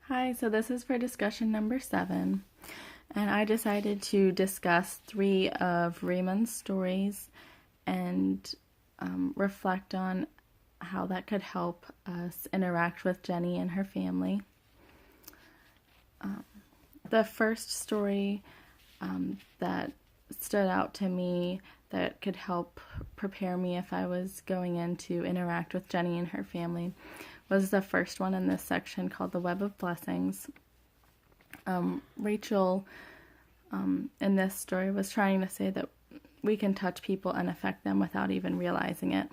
Hi, so this is for discussion number 7, and I decided to discuss 3 of Raymond's stories and reflect on how that could help us interact with Jenny and her family. The first story that stood out to me that could help prepare me if I was going in to interact with Jenny and her family was the first one in this section called The Web of Blessings. Rachel, in this story, was trying to say that we can touch people and affect them without even realizing it.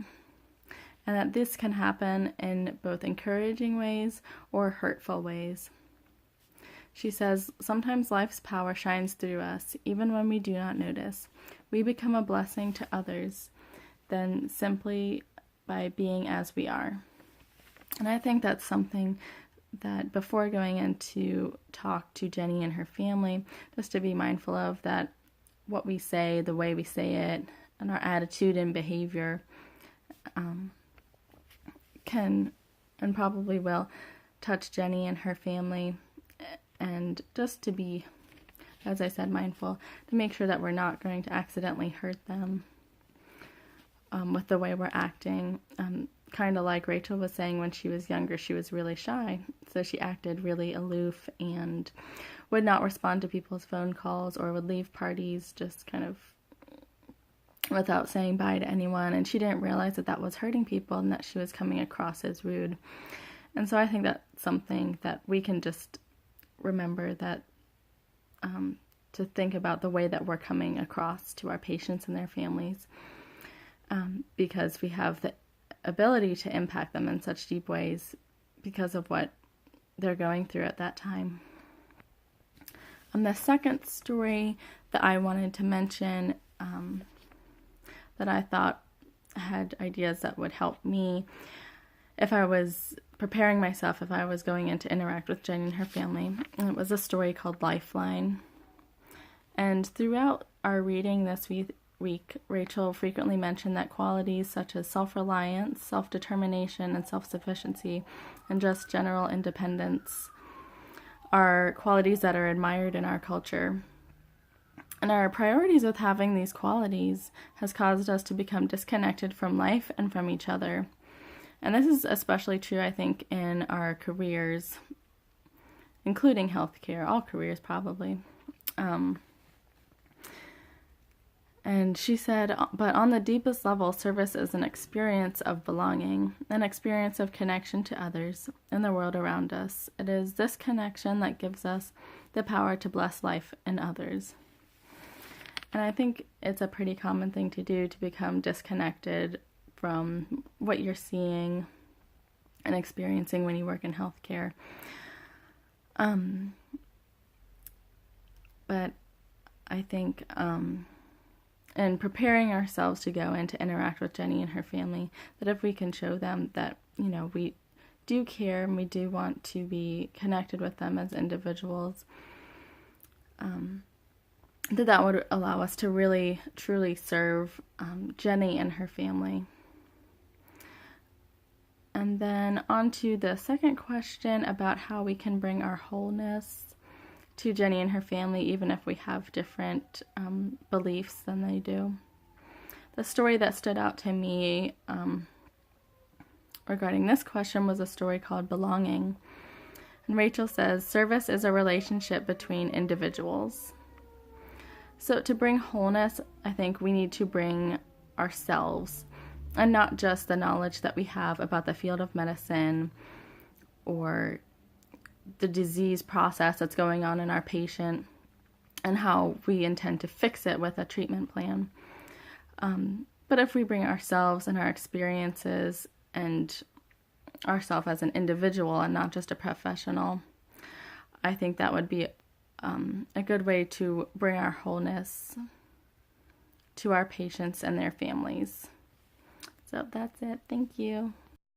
And that this can happen in both encouraging ways or hurtful ways. She says, sometimes life's power shines through us, even when we do not notice. We become a blessing to others than simply by being as we are. And I think that's something that before going in to talk to Jenny and her family, just to be mindful of that what we say, the way we say it, and our attitude and behavior can and probably will touch Jenny and her family. And just to be, as I said, mindful, to make sure that we're not going to accidentally hurt them with the way we're acting. Kind of like Rachel was saying, when she was younger, she was really shy. So she acted really aloof and would not respond to people's phone calls or would leave parties just kind of without saying bye to anyone. And she didn't realize that that was hurting people and that she was coming across as rude. And so I think that's something that we can just remember, that to think about the way that we're coming across to our patients and their families, because we have the ability to impact them in such deep ways because of what they're going through at that time. The second story that I wanted to mention, that I thought had ideas that would help me if I was preparing myself, if I was going in to interact with Jenny and her family. And it was a story called Lifeline. And throughout our reading this week, Rachel frequently mentioned that qualities such as self-reliance, self-determination, and self-sufficiency, and just general independence are qualities that are admired in our culture. And our priorities with having these qualities has caused us to become disconnected from life and from each other. And this is especially true, I think, in our careers, including healthcare, all careers probably. And she said, but on the deepest level, service is an experience of belonging, an experience of connection to others and the world around us. It is this connection that gives us the power to bless life and others. And I think it's a pretty common thing to do, to become disconnected from what you're seeing and experiencing when you work in healthcare. But I think in preparing ourselves to go in to interact with Jenny and her family, that if we can show them that, we do care and we do want to be connected with them as individuals, that would allow us to really, truly serve Jenny and her family. And then on to the second question about how we can bring our wholeness to Jenny and her family, even if we have different beliefs than they do. The story that stood out to me regarding this question was a story called Belonging. And Rachel says, service is a relationship between individuals. So to bring wholeness, I think we need to bring ourselves, and not just the knowledge that we have about the field of medicine or the disease process that's going on in our patient and how we intend to fix it with a treatment plan. But if we bring ourselves and our experiences and ourselves as an individual and not just a professional, I think that would be a good way to bring our wholeness to our patients and their families. So that's it. Thank you.